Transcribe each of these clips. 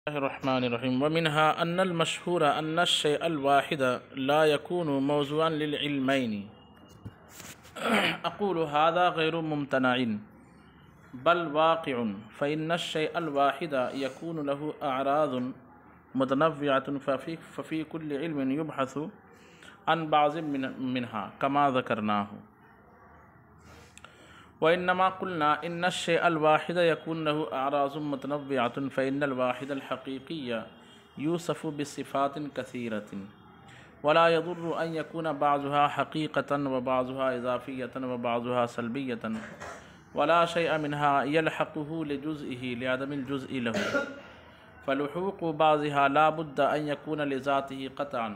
الرحمن الرحیم ومنها ان المشہور ان الشیء الواحد لا يكون موضوعا للعلمین اقول هذا غیر ممتنع بل واقع فإن الشیء الواحد يكون له اعراض متنوعة ففي كل علم يبحث عن بعض منها كما ذكرناه وإنما قلنا إن الشيء الواحد يكون له أعراض متنوعة فإن الواحد الحقيقي يوصف بصفات كثيرة ولا يضر أن يكون بعضها حقيقة وبعضها إضافية وبعضها سلبية ولا شيء منها يلحقه لجزئه لعدم الجزء له فلحوق بعضها لا بد أن يكون لذاته قطعا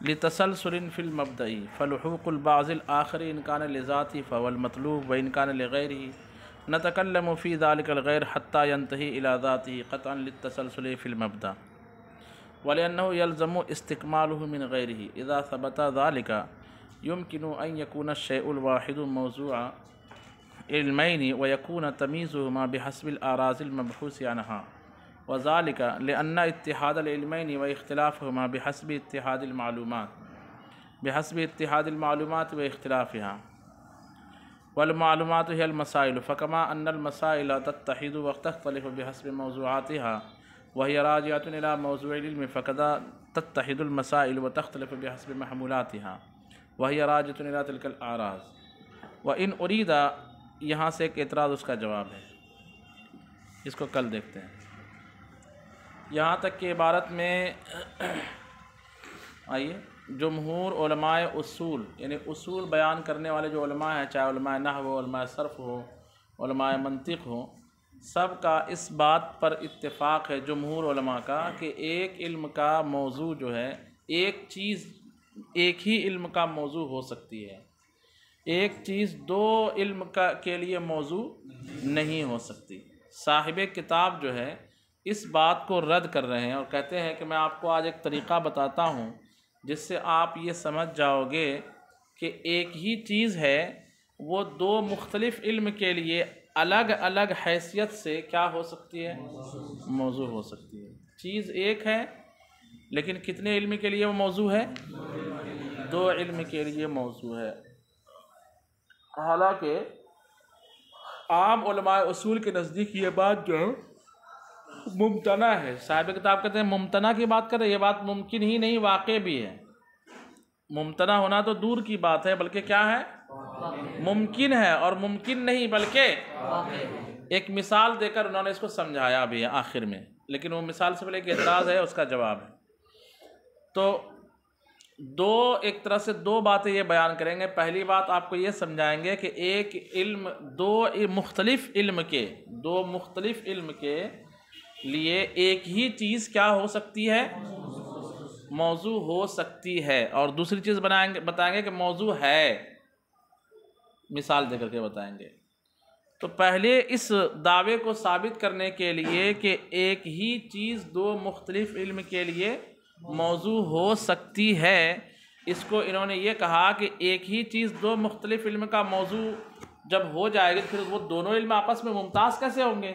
لتسلسل في المبدأ فلحوق البعض الآخر إن كان لذاته فهو المطلوب وإن كان لغيره نتكلم في ذلك الغير حتى ينتهي إلى ذاته قطعا للتسلسل في المبدأ ولأنه يلزم استكماله من غيره إذا ثبت ذلك يمكن أن يكون الشيء الواحد موضوع علمين ويكون تمييزهما بحسب الأعراض المبحوث عنها وذلك لأن اتحاد العلمين واختلافهما بحسب اتحاد المعلومات واختلافها والمعلومات هي المسائل فكما أن المسائل تتحد وتختلف بحسب موضوعاتها وهي راجعة إلى موضوع العلم فكذا تتحد المسائل وتختلف بحسب محمولاتها وهي راجعة إلى تلك الأعراض وإن أريد یہاں سے ایک اعتراض اس کا جواب ہے، اس کو کل دیکھتے ہیں۔ یہاں تک کہ عبارت میں آئیے جمہور علماء اصول یعنی اصول بیان کرنے والے جو علماء ہیں، چاہے علماء نحو ہو، علماء صرف ہو، علماء منطق ہو، سب کا اس بات پر اتفاق ہے جمہور علماء کا کہ ایک علم کا موضوع جو ہے، ایک چیز ایک ہی علم کا موضوع ہو سکتی ہے، ایک چیز دو علم کے لیے موضوع نہیں ہو سکتی۔ صاحب کتاب جو ہے اس بات کو رد کر رہے ہیں اور کہتے ہیں کہ میں آپ کو آج ایک طریقہ بتاتا ہوں جس سے آپ یہ سمجھ جاؤ گے کہ ایک ہی چیز ہے، وہ دو مختلف علم کے لیے الگ الگ حیثیت سے کیا ہو سکتی ہے؟ موضوع ہو سکتی ہے۔ چیز ایک ہے لیکن کتنے علم کے لیے وہ موضوع ہے؟ دو علم کے لیے موضوع ہے۔ حالانکہ عام علماء اصول کے نزدیک یہ بات جو ہے ممتنع ہے۔ صاحب کتاب کہتے ہیں ممتنع کی بات کر رہے ہیں، یہ بات ممکن ہی نہیں، واقع بھی ہے۔ ممتنع ہونا تو دور کی بات ہے، بلکہ کیا ہے؟ ممکن ہے، اور ممکن نہیں بلکہ ایک مثال دے کر انہوں نے اس کو سمجھایا بھی ہے آخر میں، لیکن وہ مثال سے پہلے ایک اعتراض ہے، اس کا جواب ہے۔ تو ایک طرح سے دو باتیں یہ بیان کریں گے۔ پہلی بات آپ کو یہ سمجھائیں گے کہ ایک علم دو مختلف علم کے لیے ایک ہی چیز کیا ہو سکتی ہے؟ موضوع ہو سکتی ہے، اور دوسری چیز بتائیں گے کہ موضوع ہے، مثال دے کر کے بتائیں گے۔ تو پہلے اس دعوے کو ثابت کرنے کے لیے کہ ایک ہی چیز دو مختلف علم کے لیے موضوع ہو سکتی ہے، اس کو انہوں نے یہ کہا کہ ایک ہی چیز دو مختلف علم کا موضوع جب ہو جائے گی پھر وہ دونوں علم آپس میں ممتاز کیسے ہوں گے؟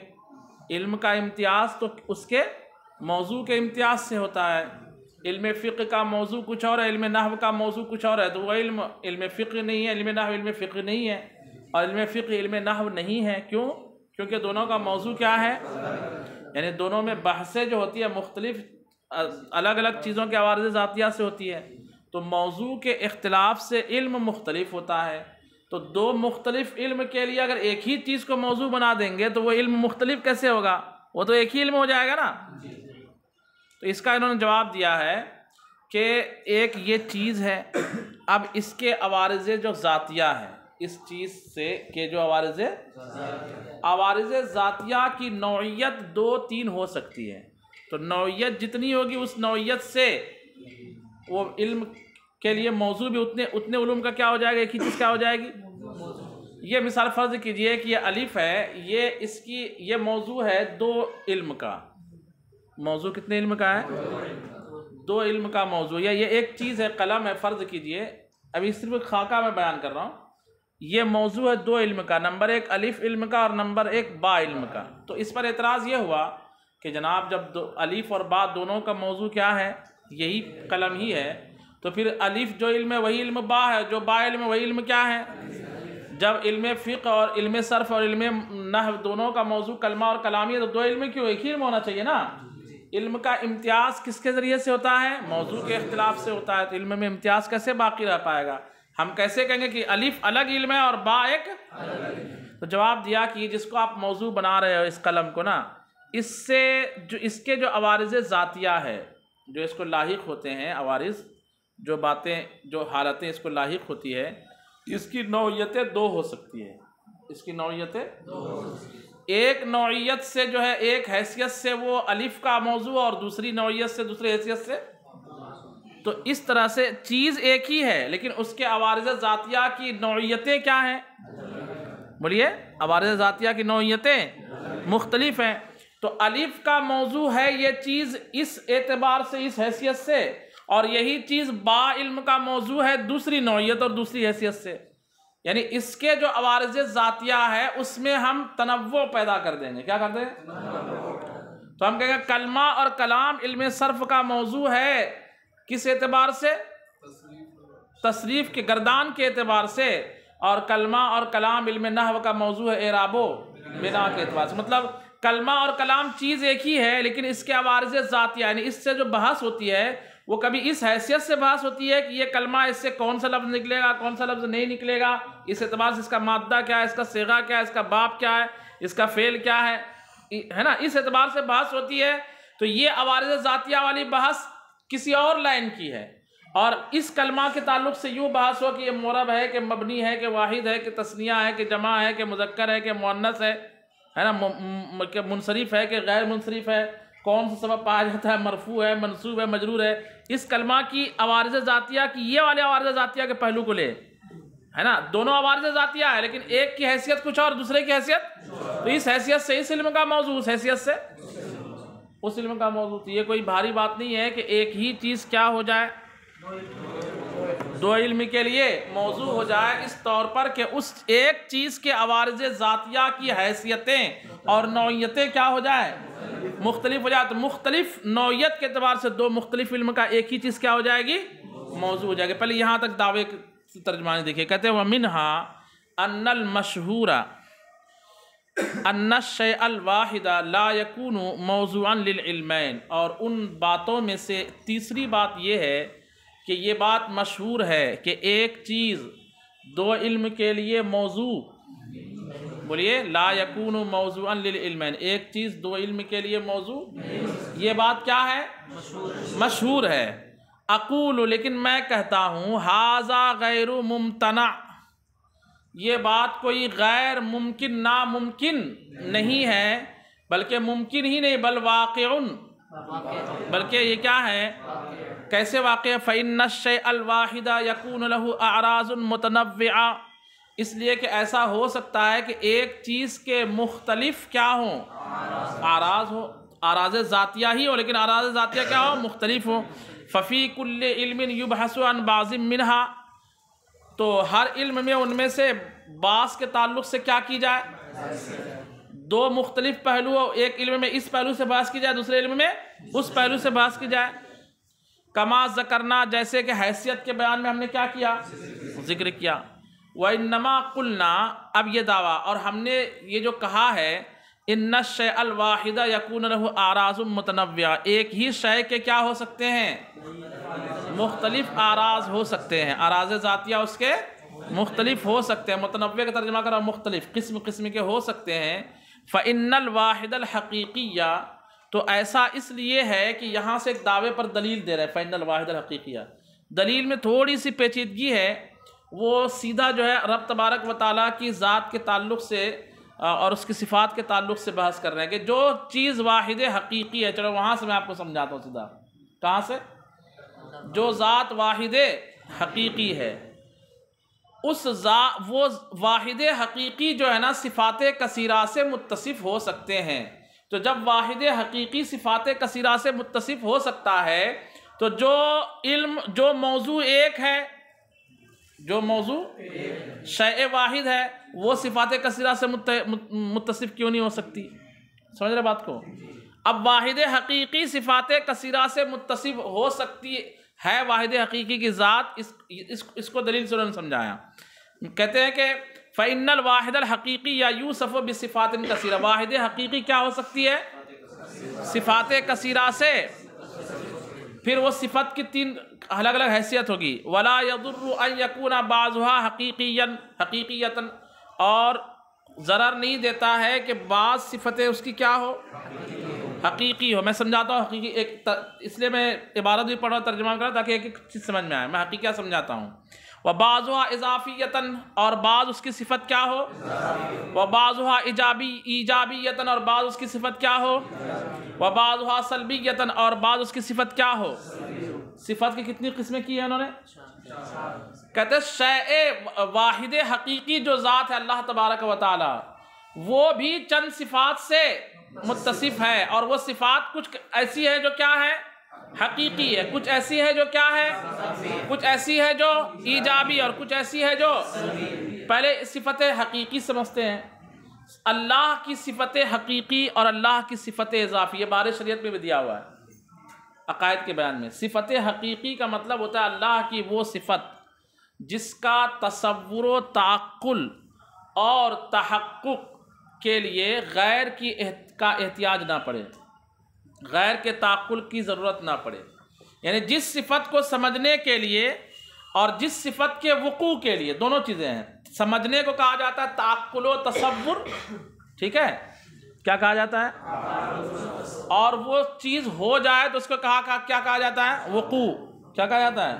علم کا امتیاز تو اس کے موضوع کے امتیاز سے ہوتا ہے۔ علم فقہ کا موضوع کچھ اور ہے، علم نحو کا موضوع کچھ اور ہے، تو وہ علم فقہ نہیں ہے، علم نحو علم فقہ نہیں ہے، اور علم فقہ علم نحو نہیں ہے۔ کیوں؟ کیونکہ دونوں کا موضوع کیا ہے؟ یعنی دونوں میں بحثیں جو ہوتی ہے مختلف الگ الگ چیزوں کے عوارض ذاتیہ سے ہوتی ہے، تو موضوع کے اختلاف سے علم مختلف ہوتا ہے۔ تو دو مختلف علم کے لیے اگر ایک ہی چیز کو موضوع بنا دیں گے تو وہ علم مختلف کیسے ہوگا؟ وہ تو ایک ہی علم ہو جائے گا نا۔ تو اس کا انہوں نے جواب دیا ہے کہ ایک یہ چیز ہے، اب اس کے عوارض جو ذاتیہ ہے، اس چیز سے کہ جو عوارض ذاتیہ کی نوعیت دو تین ہو سکتی ہے، تو نوعیت جتنی ہوگی اس نوعیت سے وہ علم کے لیے موضوع بھی اتنے علوم کا کیا ہو جائے گا، ایک ہی چیز کیا ہو جائے گی۔ یہ مثال فرض کیجئے کہ یہ الف ہے، یہ موضوع ہے دو علم کا۔ موضوع کتنے علم کا ہے؟ دو علم کا موضوع۔ یہ ایک چیز ہے، قلم ہے، فرض کیجئے، ابھی صرف خاکہ میں بیان کر رہا ہوں، یہ موضوع ہے دو علم کا، نمبر ایک الف علم کا اور نمبر ایک با علم کا۔ تو اس پر اعتراض یہ ہوا کہ جناب جب الف اور با دونوں کا موضوع کیا ہے؟ یہی قلم ہی ہے، تو پھر الف جو علم ہے وہی علم با ہے، جو با علم ہے وہی علم کیا ہے؟ جب علم فقہ اور علم صرف اور علم نحو دونوں کا موضوع کلمہ اور کلامی ہے تو دو علم کیوں؟ ایک ہی علم ہونا چاہیے نا۔ علم کا امتیاز کس کے ذریعے سے ہوتا ہے؟ موضوع کے اختلاف سے ہوتا ہے، تو علم میں امتیاز کیسے باقی رہ پائے گا؟ ہم کیسے کہیں گے کہ الف الگ علم ہے اور با ایک؟ تو جواب دیا کہ جس کو آپ موضوع بنا رہے ہو اس قلم کو نا، اس سے جو اس کے جو عوارض ذاتیہ ہے، جو اس کو لاحق ہوتے ہیں، عوارض جو باتیں جو حالتیں اس کو لاحق ہوتی ہے، اس کی نوعیتیں دو ہو سکتی ہے۔ اس کی نوعیتیں ایک نوعیت سے جو ہے ایک حیثیت سے وہ الف کا موضوع اور دوسری نوعیت سے دوسری حیثیت سے، تو اس طرح سے چیز ایک ہی ہے لیکن اس کے عوارض ذاتیہ کی نوعیتیں کیا ہیں؟ بولیے، عوارض ذاتیہ کی نوعیتیں مختلف ہیں۔ تو الف کا موضوع ہے یہ چیز اس اعتبار سے، اس حیثیت سے، اور یہی چیز با علم کا موضوع ہے دوسری نوعیت اور دوسری حیثیت سے، یعنی اس کے جو عوارض ذاتیہ ہے اس میں ہم تنوع پیدا کر دیں گے۔ کیا کر دیں گے؟ تو ہم کہیں گے کلمہ اور کلام علم صرف کا موضوع ہے کس اعتبار سے؟ تصریف کے گردان کے اعتبار سے، اور کلمہ اور کلام علم نحو کا موضوع ہے اعراب و بنا کے اعتبار سے۔ مطلب کلمہ اور کلام چیز ایک ہی ہے لیکن اس کے عوارض ذاتیہ، یعنی اس سے جو بحث ہوتی ہے وہ کبھی اس حیثیت سے بحث ہوتی ہے کہ یہ کلمہ اس سے کون سا لفظ نکلے گا، کون سا لفظ نہیں نکلے گا، اس اعتبار سے اس کا مادہ کیا ہے، اس کا صیغہ کیا ہے، اس کا باب کیا ہے، اس کا فعل کیا ہے نا، اس اعتبار سے بحث ہوتی ہے۔ تو یہ عوارض ذاتیہ والی بحث کسی اور لائن کی ہے، اور اس کلمہ کے تعلق سے یوں بحث ہو کہ یہ معرب ہے کہ مبنی ہے کہ واحد ہے کہ تثنیہ ہے کہ جمع ہے کہ مذکر ہے کہ مؤنث ہے نا، کہ منصرف ہے کہ غیر منصرف ہے، کون سا سبب پایا جاتا ہے، مرفوع ہے، منصوب ہے، مجرور ہے۔ اس کلمہ کی عوارض ذاتیہ کی یہ والے عوارض ذاتیہ کے پہلو کو لے، ہے نا، دونوں عوارض ذاتیہ ہے لیکن ایک کی حیثیت کچھ اور دوسرے کی حیثیت، تو اس حیثیت سے اس علم کا موضوع، اس حیثیت سے اس علم کا موضوع۔ تو یہ کوئی بھاری بات نہیں ہے کہ ایک ہی چیز کیا ہو جائے، دو علم کے لیے موضوع ہو جائے، اس طور پر کہ اس ایک چیز کے عوارض ذاتیہ کی حیثیتیں اور نوعیتیں کیا ہو جائے، مختلف ہو جائے۔ تو مختلف نوعیت کے اعتبار سے دو مختلف علم کا ایک ہی چیز کیا ہو جائے گی، موضوع ہو جائے گی۔ پہلے یہاں تک دعوے کی ترجمانی دیکھیں، کہتے ہیں وَمِنْهَا أَنَّ الْمَشْهُورَ أَنَّ الشَّيْءَ الْوَاحِدَ لَا يَكُونُ مَوْضُوعًا لِلْعِلْمَيْنِ، اور ان باتوں میں سے تیسری بات یہ ہے کہ یہ بات مشہور ہے کہ ایک چیز دو علم کے لیے موضوع، بولیے، لا یکون موضوعا للعلمین، ایک چیز دو علم کے لیے موضوع، یہ بات کیا ہے، مشہور ہے۔ اقول، لیکن میں کہتا ہوں، ھذا غیر ممتنع، یہ بات کوئی غیر ممکن، ناممکن نہیں ہے، بلکہ ممکن ہی نہیں بل واقع، بلکہ یہ کیا ہے، کیسے واقع ہے، فإن الشيء الواحد يكون له أعراض متنوعة، اس لیے کہ ایسا ہو سکتا ہے کہ ایک چیز کے مختلف کیا ہوں، اعراض ہو، اعراض ذاتیہ ہی ہو لیکن اعراض ذاتیہ کیا ہو، مختلف ہو۔ ففي كل علم يبحث عن بعض منها، تو ہر علم میں ان میں سے بعض کے تعلق سے کیا کی جائے، دو مختلف پہلو، ایک علم میں اس پہلو سے بحث کی جائے، دوسرے علم میں اس پہلو سے بحث کی جائے۔ کما ذکرنا، جیسے کہ حیثیت کے بیان میں ہم نے کیا کیا، ذکر کیا۔ وَإِنَّمَا قُلْنَا، اب یہ دعویٰ، اور ہم نے یہ جو کہا ہے، إِنَّ الشَّيْءَ الْوَاحِدَ يَكُونُ لَهُ أَعْرَاضٌ مُتَنَوِّعَةٌ، ایک ہی شے کے کیا ہو سکتے ہیں، مختلف اعراض ہو سکتے ہیں، اعراض ذاتیہ اس کے مختلف ہو سکتے ہیں، متنوع کا ترجمہ کرو مختلف، قسم قسم کے ہو سکتے ہیں۔ فَإِنَّ الْوَاحِدَ الْحَقِيقِيَّ، تو ایسا اس لیے ہے کہ یہاں سے ایک دعوے پر دلیل دے رہے ہیں، فَإِنَّ الْوَاحِدَ الْحَقِيقِيَّ، دلیل میں تھوڑی سی پیچیدگی ہے، وہ سیدھا جو ہے رب تبارک و تعالیٰ کی ذات کے تعلق سے اور اس کی صفات کے تعلق سے بحث کر رہے ہیں کہ جو چیز واحد حقیقی ہے، چلو وہاں سے میں آپ کو سمجھاتا ہوں سیدھا، کہاں سے، جو ذات واحد حقیقی ہے، اس وہ واحد حقیقی جو ہے نا صفات کثیرہ سے متصف ہو سکتے ہیں۔ تو جب واحد حقیقی صفات کثیرہ سے متصف ہو سکتا ہے تو جو علم، جو موضوع ایک ہے، جو موضوع شیء واحد ہے، وہ صفات کثیرہ سے متصف کیوں نہیں ہو سکتی؟ سمجھ رہے بات کو؟ اب واحد حقیقی صفات کثیرہ سے متصف ہو سکتی ہے واحد حقیقی کی ذات، اس کو دلیل سے انہوں نے سمجھایا. کہتے ہیں کہ فَإِنَّ الْوَاحِدَ الْحَقِيقِيَّ يُوصَفُ بِصِفَاتٍ كَثِيرَةٍ، واحد حقیقی کیا ہو سکتی ہے؟ صفات کثیرہ سے. پھر وہ صفت کی 3 الگ الگ حیثیت ہوگی. وَلَا يَضُرُّ أَن يَكُونَ بَعْضُهَا حَقِيقِيًّا، اور ضرر نہیں دیتا ہے کہ بعض صفتیں اس کی کیا ہو؟ حقیقی ہو. میں سمجھاتا ہوں حقیقی اس لیے میں عبارت بھی پڑھ رہا ترجمہ کر رہا تاکہ ایک چیز سمجھ میں آئے. میں حقیقیہ سمجھاتا ہوں. وَبَعْضُهَا إِضَافِيَّةً، اور بعض اس کی صفت کیا ہو؟ وَبَعْضُهَا إِيجَابِيَّةً، اور بعض اس کی صفت کیا ہو؟ وَبَعْضُهَا سَلْبِيَّةً، اور بعض اس کی صفت کیا ہو؟ صفت کی کتنی قسمیں کی ہیں انہوں نے؟ کہتے ہیں شیء واحد حقیقی جو ذات ہے اللہ تبارک و تعالی، وہ بھی چند صفات سے متصف ہے، اور وہ صفات کچھ ایسی ہے جو کیا ہے؟ حقیقی ہے. کچھ ایسی ہے جو کیا ہے؟ کچھ ایسی ہے جو ایجابی، اور کچھ ایسی ہے جو پہلے صفت حقیقی سمجھتے ہیں. اللہ کی صفت حقیقی اور اللہ کی صفت اضافی، یہ بارے شریعت میں بھی دیا ہوا ہے عقائد کے بیان میں. صفت حقیقی کا مطلب ہوتا ہے اللہ کی وہ صفت جس کا تصور و تعقل اور تحقق کے لیے غیر کا احتیاج نہ پڑے، غیر کے تعقل کی ضرورت نہ پڑے. یعنی جس صفت کو سمجھنے کے لیے اور جس صفت کے وقوع کے لیے، دونوں چیزیں ہیں. سمجھنے کو کہا جاتا ہے تعقل و تصور، ٹھیک ہے، کیا کہا جاتا ہے؟ اور وہ چیز ہو جائے تو اس کو کیا کہا جاتا ہے؟ وقوع. کیا کہا جاتا ہے؟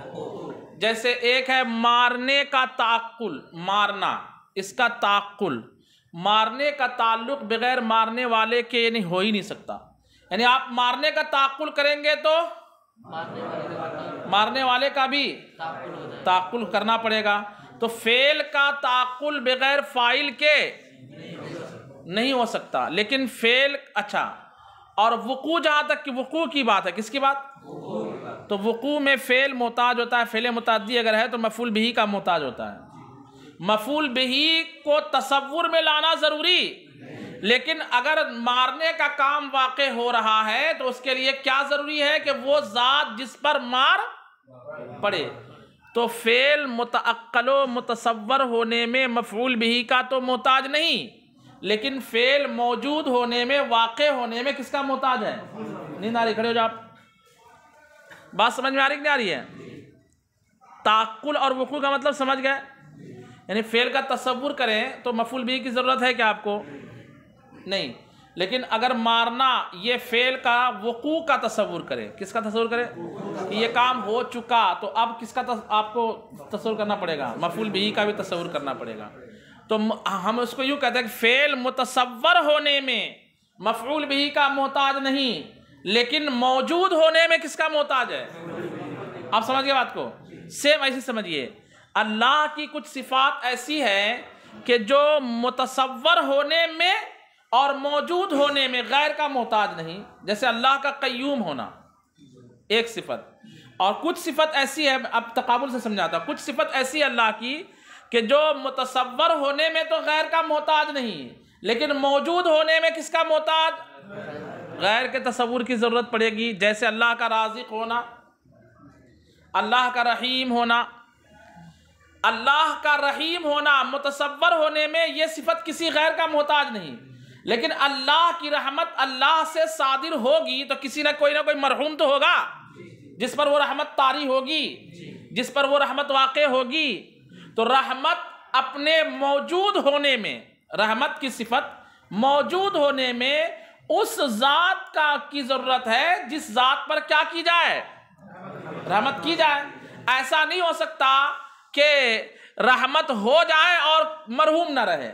جیسے ایک ہے مارنے کا تعقل، مارنا، اس کا تعقل. مارنے کا تعلق بغیر مارنے والے کے نہیں ہو ہی نہیں سکتا. یعنی آپ مارنے کا تعقل کریں گے تو مارنے والے کا بھی تعقل کرنا پڑے گا. تو فعل کا تعقل بغیر فاعل کے نہیں ہو سکتا، لیکن فعل اچھا. اور وقوع، جہاں تک کہ وقوع کی بات ہے، کس کی بات؟ تو وقوع میں فعل محتاج ہوتا ہے. فعل متعدی اگر ہے تو مفعول بہ کا محتاج ہوتا ہے. مفعول بہ کو تصور میں لانا ضروری، لیکن اگر مارنے کا کام واقع ہو رہا ہے تو اس کے لیے کیا ضروری ہے کہ وہ ذات جس پر مار پڑے. تو فعل متعقل و متصور ہونے میں مفعول بہ کا تو محتاج نہیں، لیکن فعل موجود ہونے میں، واقع ہونے میں کس کا محتاج ہے؟ نیند آ رہی؟ کھڑے ہو جاؤ. بات سمجھ میں آ رہی کہ نہیں آ رہی ہے؟ تعقل اور وقوع کا مطلب سمجھ گئے؟ یعنی فعل کا تصور کریں تو مفعول بہ کی ضرورت ہے کیا آپ کو؟ نہیں. لیکن اگر مارنا، یہ فعل کا وقوع کا تصور کرے، کس کا تصور کرے؟ کہ یہ کام ہو چکا، تو اب کس کا آپ کو تصور کرنا پڑے گا؟ مفعول بہ کا بھی تصور کرنا پڑے گا. تو ہم اس کو یوں کہتے ہیں کہ فعل متصور ہونے میں مفعول بہ کا محتاج نہیں، لیکن موجود ہونے میں کس کا محتاج ہے؟ آپ سمجھ گئے بات کو؟ سیم ایسی سمجھیے، اللہ کی کچھ صفات ایسی ہیں کہ جو متصور ہونے میں اور موجود ہونے میں غیر کا محتاج نہیں. جیسے اللہ کا قیوم ہونا ایک صفت، اور کچھ صفت ایسی ہے، اب تقابل سے سمجھاتا، کچھ صفت ایسی ہے اللہ کی کہ جو متصور ہونے میں تو غیر کا محتاج نہیں، لیکن موجود ہونے میں کس کا محتاج؟ غیر کے تصور کی ضرورت پڑے گی. جیسے اللہ کا رازق ہونا، اللہ کا رحیم ہونا. اللہ کا رحیم ہونا متصور ہونے میں یہ صفت کسی غیر کا محتاج نہیں، لیکن اللہ کی رحمت اللہ سے صادر ہوگی تو کسی نہ کوئی مرحوم تو ہوگا جس پر وہ رحمت طاری ہوگی، جس پر وہ رحمت واقع ہوگی. تو رحمت اپنے موجود ہونے میں، رحمت کی صفت موجود ہونے میں اس ذات کی ضرورت ہے جس ذات پر کیا کی جائے؟ رحمت کی جائے. ایسا نہیں ہو سکتا کہ رحمت ہو جائے اور مرحوم نہ رہے،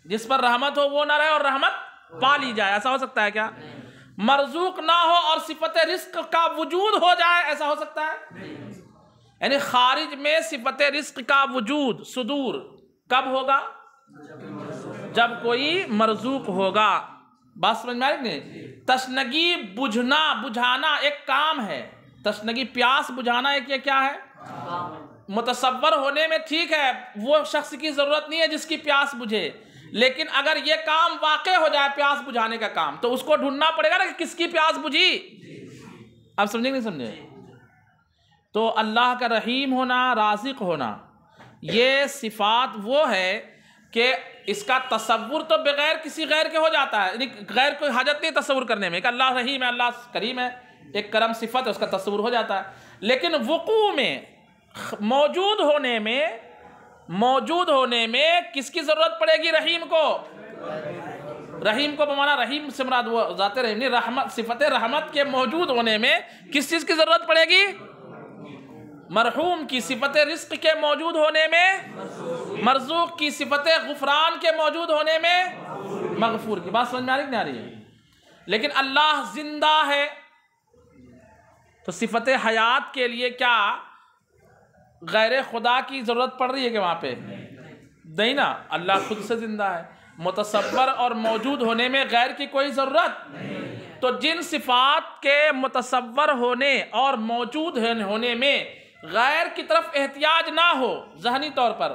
جس پر رحمت ہو وہ نہ رہے اور رحمت پا لی جائے. ایسا ہو سکتا ہے کیا؟ مرزوق نہ ہو اور صفت رزق کا وجود ہو جائے، ایسا ہو سکتا ہے؟ یعنی خارج میں صفت رزق کا وجود، صدور کب ہوگا؟ جب کوئی مرزوق ہوگا. بات سمجھ میں آ رہی نہیں؟ تشنگی بجھانا ایک کام ہے. تشنگی، پیاس بجھانا ایک یہ کیا ہے؟ متصور ہونے میں ٹھیک ہے، وہ شخص کی ضرورت نہیں ہے جس کی پیاس بجھے، لیکن اگر یہ کام واقع ہو جائے پیاس بجھانے کا کام تو اس کو ڈھونڈنا پڑے گا نا کہ کس کی پیاس بجھی. آپ سمجھیں نہیں سمجھے؟ تو اللہ کا رحیم ہونا، رازق ہونا، یہ صفات وہ ہے کہ اس کا تصور تو بغیر کسی غیر کے ہو جاتا ہے، یعنی غیر کوئی حاجت نہیں تصور کرنے میں کہ اللہ رحیم ہے، اللہ کریم ہے، ایک کرم صفت ہے، اس کا تصور ہو جاتا ہے. لیکن وقوع میں، موجود ہونے میں کس کی ضرورت پڑے گی؟ رحیم کو. رحیم کو بمانا رحیم سے مراد وہ ذات رحیم نہیں، رحمت، صفت رحمت کے موجود ہونے میں کس چیز کی ضرورت پڑے گی؟ مرحوم کی صفت رزق کے موجود ہونے میں، مرزوق کی صفت غفران کے موجود ہونے میں، مغفور کی. بات سمجھ میں آ رہی کہ نہیں آ رہی ہے؟ لیکن اللہ زندہ ہے تو صفت حیات کے لیے کیا غیر خدا کی ضرورت پڑ رہی ہے کہ وہاں پہ؟ نہیں نا، اللہ خود سے زندہ ہے. متصور اور موجود ہونے میں غیر کی کوئی ضرورت. تو جن صفات کے متصور ہونے اور موجود ہونے میں غیر کی طرف احتیاج نہ ہو ذہنی طور پر،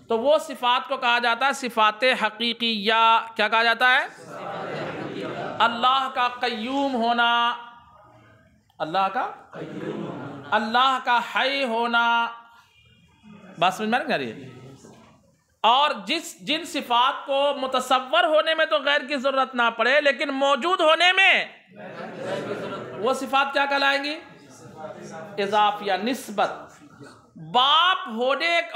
تو وہ صفات کو کہا جاتا ہے صفات حقیقیہ. کیا کہا جاتا ہے؟ اللہ کا قیوم ہونا، اللہ کا حی ہونا. بات سمجھ میں آ رہی ہے؟ اور جن صفات کو متصور ہونے میں تو غیر کی ضرورت نہ پڑے لیکن موجود ہونے میں وہ صفات کیا کہلائیں گی؟ اضافیہ، نسبت. باپ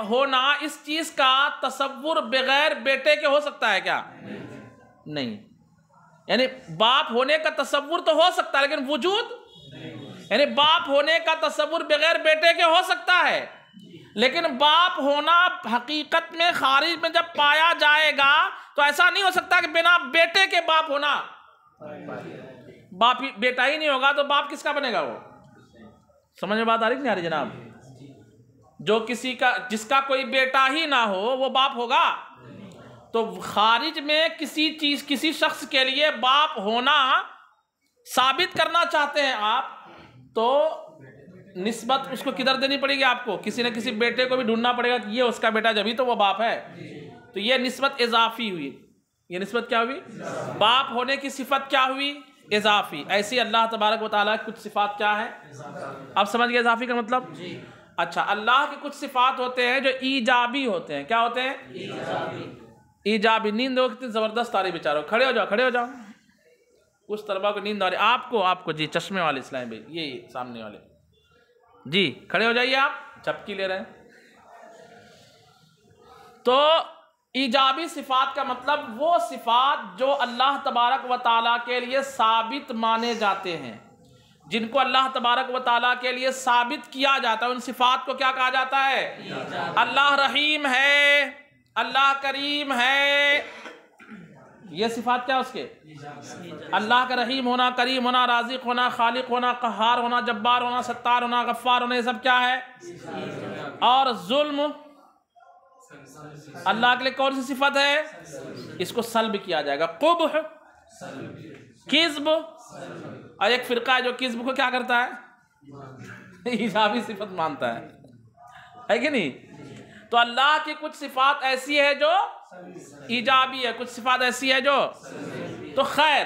ہونا اس چیز کا تصور بغیر بیٹے کے ہو سکتا ہے کیا؟ نہیں. یعنی باپ ہونے کا تصور تو ہو سکتا ہے لیکن وجود، یعنی باپ ہونے کا تصور بغیر بیٹے کے ہو سکتا ہے لیکن باپ ہونا حقیقت میں خارج میں جب پایا جائے گا تو ایسا نہیں ہو سکتا کہ بنا بیٹے کے باپ ہونا. باپ بیٹا ہی نہیں ہوگا تو باپ کس کا بنے گا؟ وہ سمجھ میں بات آ رہی کہ نہیں آ رہی جناب؟ جس کا کوئی بیٹا ہی نہ ہو وہ باپ ہوگا؟ تو خارج میں کسی شخص کے لیے باپ ہونا ثابت کرنا چاہتے ہیں آپ تو نسبت اس کو کدھر دینی پڑے گی؟ آپ کو کسی نہ کسی بیٹے کو بھی ڈھونڈنا پڑے گا کہ یہ اس کا بیٹا، جبھی تو وہ باپ ہے. تو یہ نسبت اضافی ہوئی. یہ نسبت کیا ہوئی؟ باپ ہونے کی صفت کیا ہوئی؟ اضافی. ایسی اللہ تبارک و تعالیٰ کی کچھ صفات کیا ہے؟ اب سمجھ گئے اضافی کا مطلب؟ اچھا، اللہ کے کچھ صفات ہوتے ہیں جو ایجابی ہوتے ہیں. کیا ہوتے ہیں؟ ایجابی. نیند ہو کتنی زبردست آ رہی بیچاروں. کھڑے ہو جاؤ. کچھ طلبہ کو نیند آ رہی. آپ کو جی چشمے والے اسلام بھائی، یہ سامنے والے جی کھڑے ہو جائیے. آپ چپکی لے رہے ہیں. تو ایجابی صفات کا مطلب وہ صفات جو اللہ تبارک و تعالیٰ کے لیے ثابت مانے جاتے ہیں، جن کو اللہ تبارک و تعالیٰ کے لیے ثابت کیا جاتا ہے، ان صفات کو کیا کہا جاتا ہے؟ اللہ رحیم ہے، اللہ کریم ہے. یہ صفات کیا اس کے؟ اللہ کا رحیم ہونا، کریم ہونا، رازق ہونا، خالق ہونا، قہار ہونا، جبار ہونا، ستار ہونا، غفار ہونا، یہ سب کیا ہے؟ اور ظلم اللہ کے لیے کون سی صفت ہے؟ اس کو سلب کیا جائے گا. قبح، کذب، اور ایک فرقہ ہے جو کذب کو کیا کرتا ہے؟ ایجابی صفت مانتا ہے کہ نہیں؟ تو اللہ کی کچھ صفات ایسی ہے جو ایجابی ہے، کچھ صفات ایسی ہے جو. تو خیر،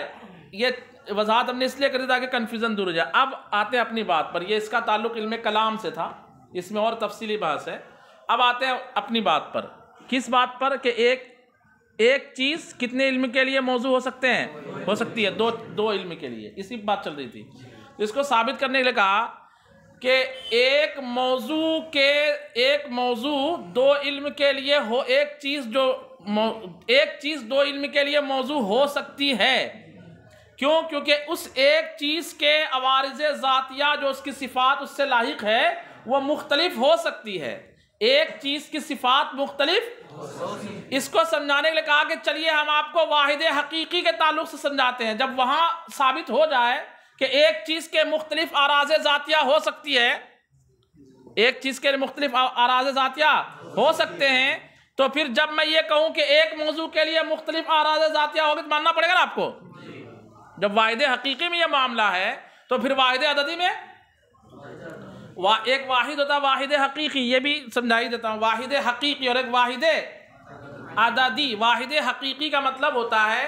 یہ وضاحت ہم نے اس لیے کری تاکہ کنفیوژن دور ہو جائے. اب آتے ہیں اپنی بات پر. یہ اس کا تعلق علم کلام سے تھا، اس میں اور تفصیلی بحث ہے. اب آتے ہیں اپنی بات پر. کس بات پر؟ کہ ایک چیز کتنے علم کے لیے موضوع ہو سکتے ہیں؟ ہو سکتی ہے دو علم کے لیے. اسی بات چل رہی تھی. اس کو ثابت کرنے کے لیے کہا کہ ایک موضوع دو علم کے لیے ہو، ایک چیز دو علم کے لیے موضوع ہو سکتی ہے. کیوں؟ کیونکہ اس ایک چیز کے عوارض ذاتیہ جو اس کی صفات اس سے لاحق ہے وہ مختلف ہو سکتی ہے. ایک چیز کی صفات مختلف. اس کو سمجھانے کے لیے کہا کہ چلیے ہم آپ کو واحد حقیقی کے تعلق سے سمجھاتے ہیں. جب وہاں ثابت ہو جائے کہ ایک چیز کے مختلف اراض ذاتیہ ہو سکتی ہے، ایک چیز کے مختلف اراض ذاتیہ ہو سکتے ہیں، تو پھر جب میں یہ کہوں کہ ایک موضوع کے لیے مختلف اراض ذاتیہ ہوگی تو ماننا پڑے گا نا آپ کو. جب واحد حقیقی میں یہ معاملہ ہے تو پھر واحد عددی میں ایک واحد ہوتا ہے واحد حقیقی. یہ بھی سمجھائی دیتا ہوں. واحد حقیقی اور ایک واحد عددی، واحد حقیقی کا مطلب ہوتا ہے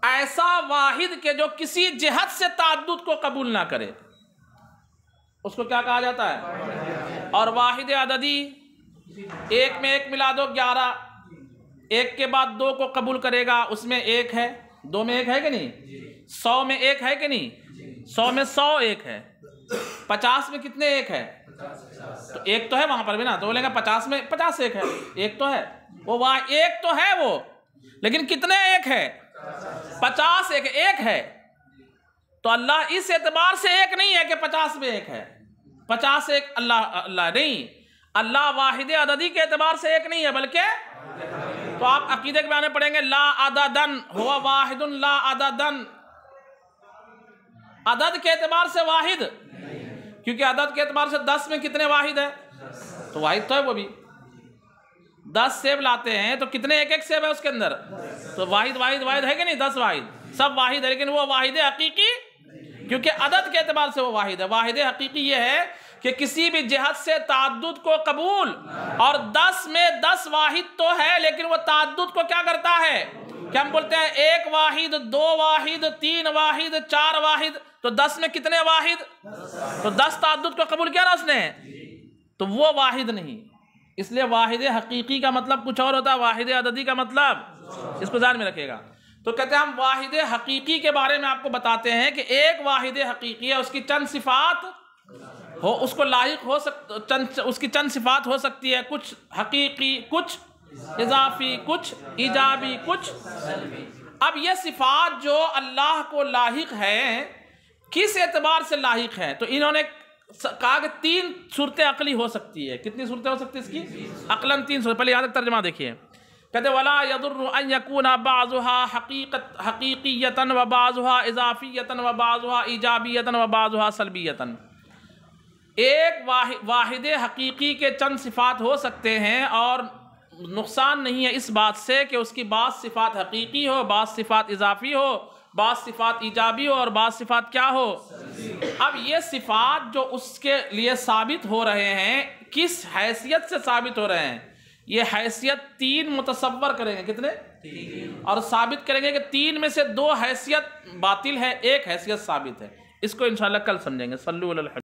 ایسا واحد کہ جو کسی جہت سے تعدد کو قبول نہ کرے، اس کو کیا کہا جاتا ہے؟ اور واحد عددی، ایک میں ایک ملا دو 11، ایک کے بعد 2 کو قبول کرے گا، اس میں 1 ہے، 2 میں 1 ہے کہ نہیں؟ 100 میں 1 ہے کہ نہیں؟ 100 میں 100 1 ہے، 50 میں کتنے 1 ہے؟ تو 1 تو ہے وہاں پر بھی نا، تو بولیں گے 50 میں 50 1 ہے، 1 تو ہے وہ، 1 تو ہے وہ، لیکن کتنے 1 ہے؟ 50 1 ہے۔ تو اللہ اس اعتبار سے 1 نہیں ہے کہ 50 میں 1 ہے، 50 1 اللہ نہیں، اللہ واحد عددی کے اعتبار سے 1 نہیں ہے، بلکہ تو آپ عقیدے کے معنی پڑھیں گے لا عددن ہوا واحد لا عددن، عدد کے اعتبار سے واحد، کیونکہ عدد کے اعتبار سے 10 میں کتنے واحد ہے؟ تو واحد تو ہے وہ بھی، 10 سیب لاتے ہیں تو کتنے 1 1 سیب ہے اس کے اندر؟ تو واحد واحد واحد ہے کہ نہیں؟ 10 واحد، سب واحد ہے، لیکن وہ واحد حقیقی کیونکہ عدد کے اعتبار سے وہ واحد ہے۔ واحد حقیقی یہ ہے کہ کسی بھی جہت سے تعدد کو قبول، اور 10 میں 10 واحد تو ہے لیکن وہ تعدد کو کیا کرتا ہے؟ کہ ہم بولتے ہیں 1 واحد 2 واحد 3 واحد 4 واحد، تو 10 میں کتنے واحد؟ تو 10 تعدد کو قبول کیا نا اس نے، تو وہ واحد نہیں۔ اس لیے واحد حقیقی کا مطلب کچھ اور ہوتا ہے، واحد عددی کا مطلب، اس کو ذہن میں رکھے گا۔ تو کہتے ہیں ہم واحد حقیقی کے بارے میں آپ کو بتاتے ہیں کہ ایک واحد حقیقی ہے، اس کی چند صفات ہو، اس کو لاحق ہو اس کی چند صفات ہو سکتی ہے، کچھ حقیقی، کچھ اضافی، کچھ ایجابی، کچھ سلبی۔ اب یہ صفات جو اللہ کو لاحق ہے، کس اعتبار سے لاحق ہے؟ تو انہوں نے کہا کہ 3 صورتیں عقلی ہو سکتی ہے۔ کتنی صورتیں ہو سکتی ہے اس کی؟ عقلاً 3 صورت۔ پہلے یہاں تک ترجمہ دیکھیے، کہتے وَلَا يَضُرُّ أَن يَكُونَ بَعْضُهَا حَقِيقِيَّةً وَبَعْضُهَا إِضَافِيَّةً وَبَعْضُهَا إِيجَابِيَّةً وَبَعْضُهَا سَلْبِيَّةً۔ ایک واحد حقیقی کے چند صفات ہو سکتے ہیں، اور نقصان نہیں ہے اس بات سے کہ اس کی بعض صفات حقیقی ہو، بعض صفات اضافی ہو، بعض صفات ایجابی ہو، اور بعض صفات کیا ہو؟ اب یہ صفات جو اس کے لیے ثابت ہو رہے ہیں، کس حیثیت سے ثابت ہو رہے ہیں؟ یہ حیثیت 3 متصور کریں گے، کتنے؟ 3، اور ثابت کریں گے کہ 3 میں سے 2 حیثیت باطل ہے، 1 حیثیت ثابت ہے۔ اس کو انشاءاللہ کل سمجھیں گے۔ صلو علی الحبیب۔